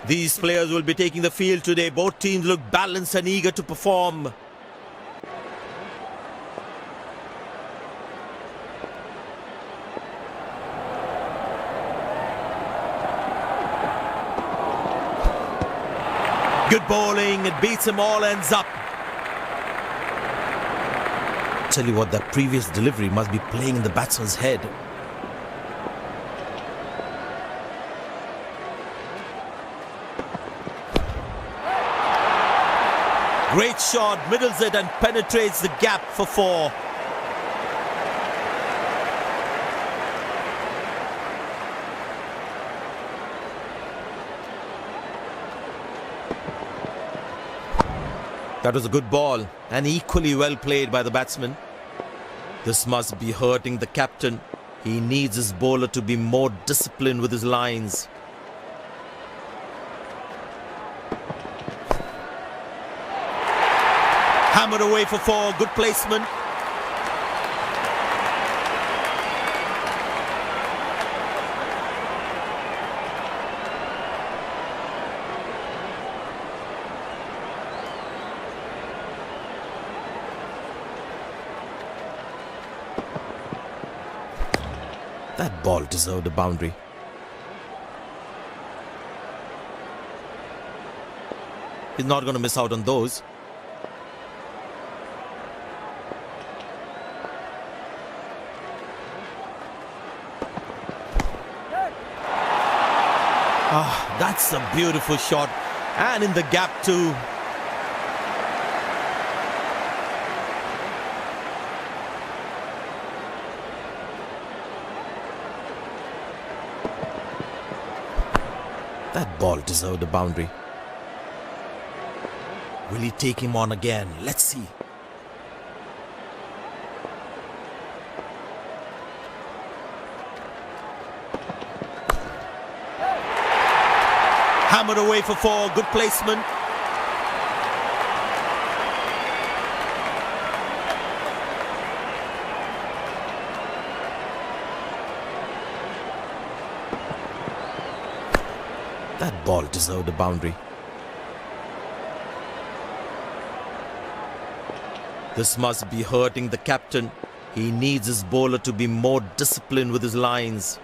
These players will be taking the field today. Both teams look balanced and eager to perform. Good bowling, it beats them all, ends up. Tell you what, that previous delivery must be playing in the batsman's head. Great shot, middles it and penetrates the gap for 4. That was a good ball and equally well played by the batsman. This must be hurting the captain. He needs his bowler to be more disciplined with his lines. Hammered away for 4, good placement. That ball deserved a boundary. He's not going to miss out on those. Ah, that's a beautiful shot. And in the gap too. That ball deserved a boundary. Will he take him on again? Let's see. Hammered away for 4, good placement. That ball deserved a boundary. This must be hurting the captain. He needs his bowler to be more disciplined with his lines.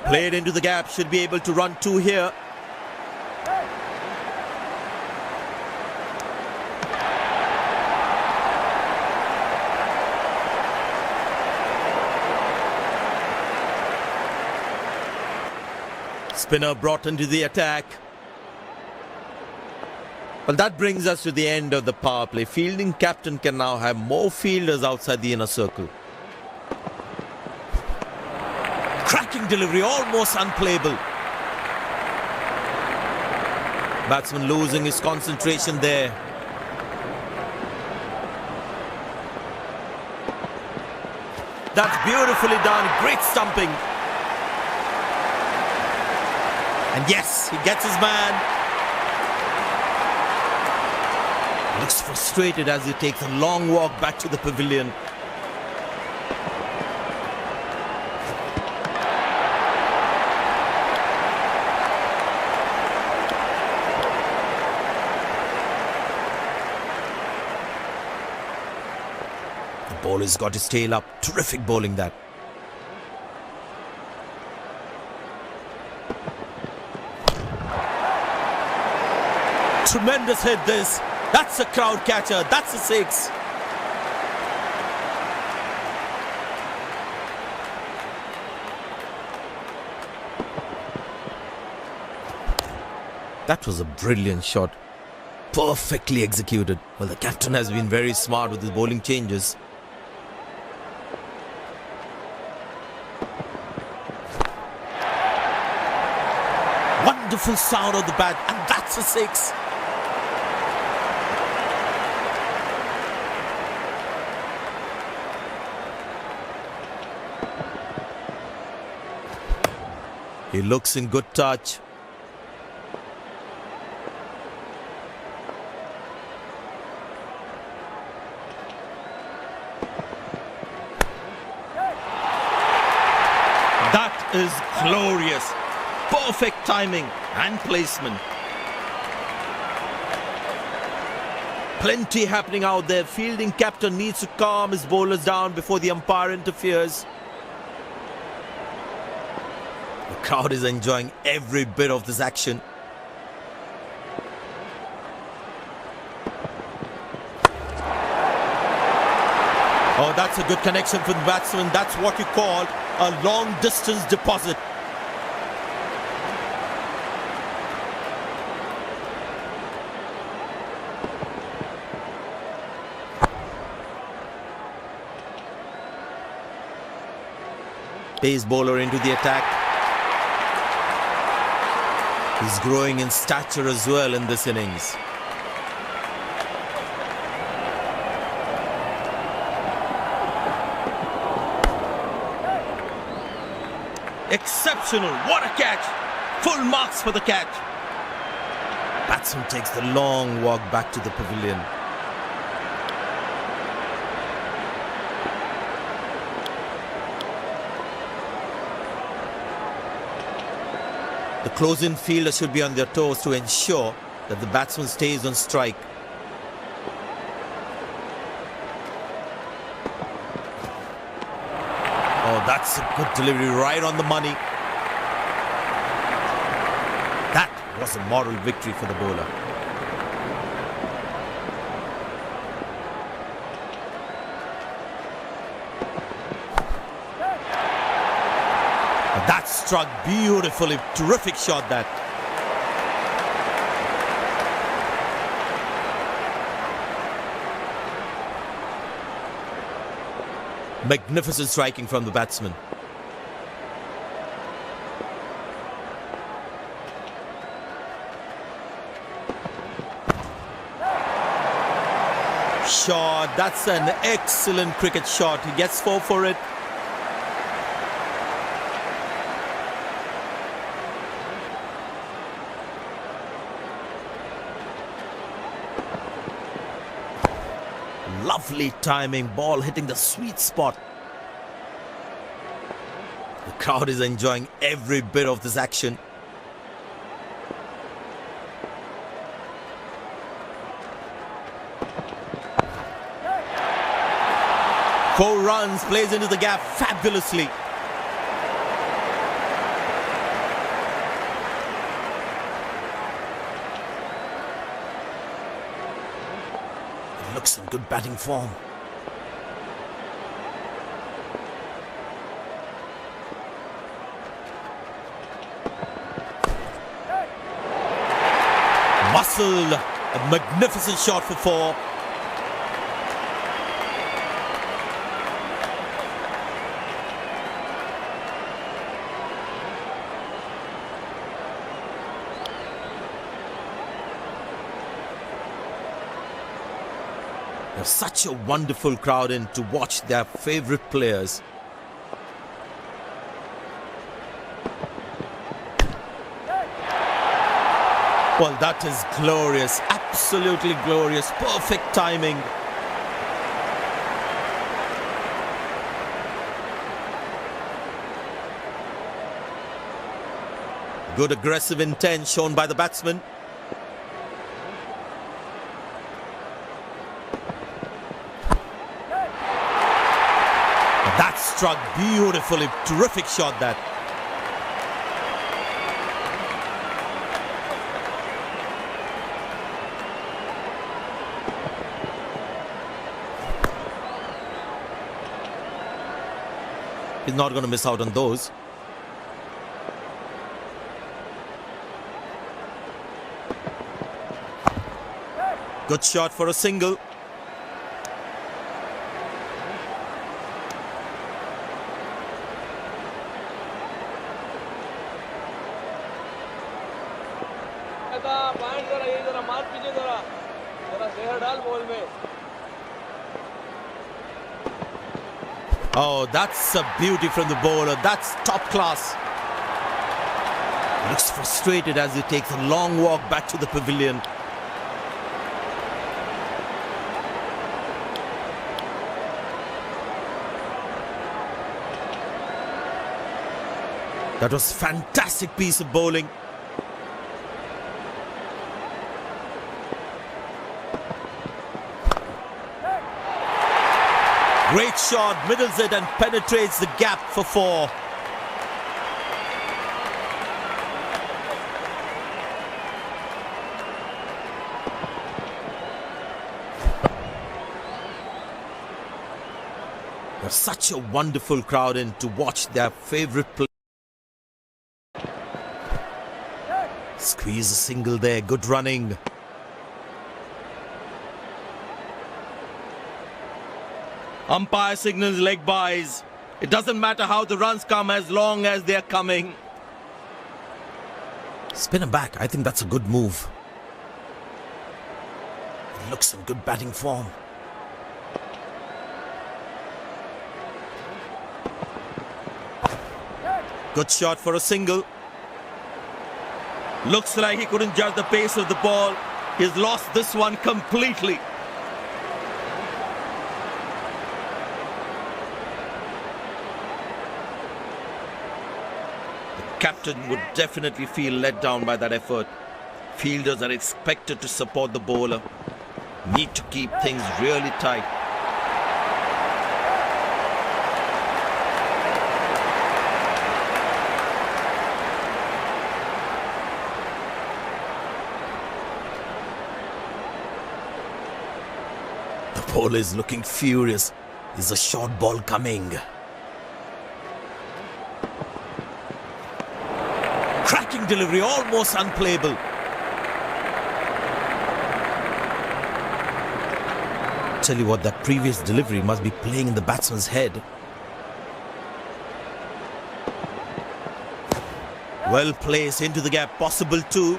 Played into the gap, should be able to run 2 here. Spinner brought into the attack. Well, that brings us to the end of the power play. Fielding captain can now have more fielders outside the inner circle. Cracking delivery, almost unplayable. Batsman losing his concentration there. That's beautifully done, great stumping. And yes, he gets his man. Looks frustrated as he takes a long walk back to the pavilion. The bowler's got his tail up. Terrific bowling that. Tremendous hit this. That's a crowd catcher. That's a 6. That was a brilliant shot. Perfectly executed. Well, the captain has been very smart with his bowling changes. Wonderful sound of the bat, and that's a 6. He looks in good touch. That is glorious. Perfect timing and placement. Plenty happening out there. Fielding captain needs to calm his bowlers down before the umpire interferes. The crowd is enjoying every bit of this action. Oh, that's a good connection for the batsman. That's what you call a long distance deposit. Pace bowler into the attack. He's growing in stature as well in this innings. Exceptional. What a catch. Full marks for the catch. Batsman takes the long walk back to the pavilion. The close-in fielder should be on their toes to ensure that the batsman stays on strike. Oh, that's a good delivery, right on the money. That was a moral victory for the bowler. That struck beautifully. Terrific shot that. Magnificent striking from the batsman. Shot. That's an excellent cricket shot. He gets 4 for it. Lovely timing, ball hitting the sweet spot. The crowd is enjoying every bit of this action. Four runs, plays into the gap fabulously. Looks in good batting form. Muscle, a magnificent shot for 4. There's such a wonderful crowd in to watch their favorite players. Well, that is glorious, absolutely glorious, perfect timing. Good aggressive intent shown by the batsman. That struck beautifully. Terrific shot that. He's not going to miss out on those. Good shot for a single. Oh, that's a beauty from the bowler. That's top class. Looks frustrated as he takes a long walk back to the pavilion. That was fantastic piece of bowling. Great shot, middles it and penetrates the gap for 4. There's such a wonderful crowd in to watch their favourite player. Squeeze a single there, good running. Umpire signals leg byes. It doesn't matter how the runs come as long as they're coming. Spinner back, I think that's a good move. It looks in good batting form. Good shot for a single. Looks like he couldn't judge the pace of the ball. He's lost this one completely. The captain would definitely feel let down by that effort. Fielders are expected to support the bowler. Need to keep things really tight. The bowler is looking furious. Is a short ball coming? Cracking delivery, almost unplayable. Tell you what, that previous delivery must be playing in the batsman's head. Well placed into the gap, possible too.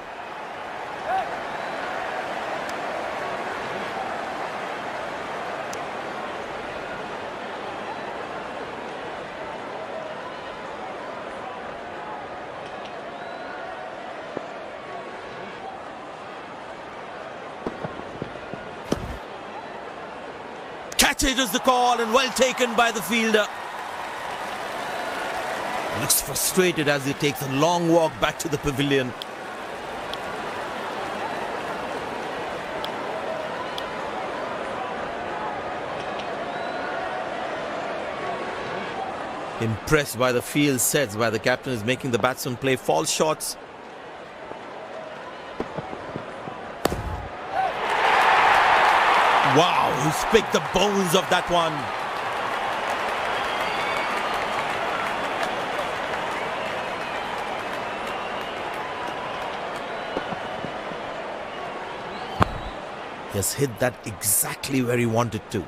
Catch it is the call and well taken by the fielder. Looks frustrated as he takes a long walk back to the pavilion. Impressed by the field sets by the captain is making the batsman play false shots. Wow, he's picked the bones of that one. He has hit that exactly where he wanted to.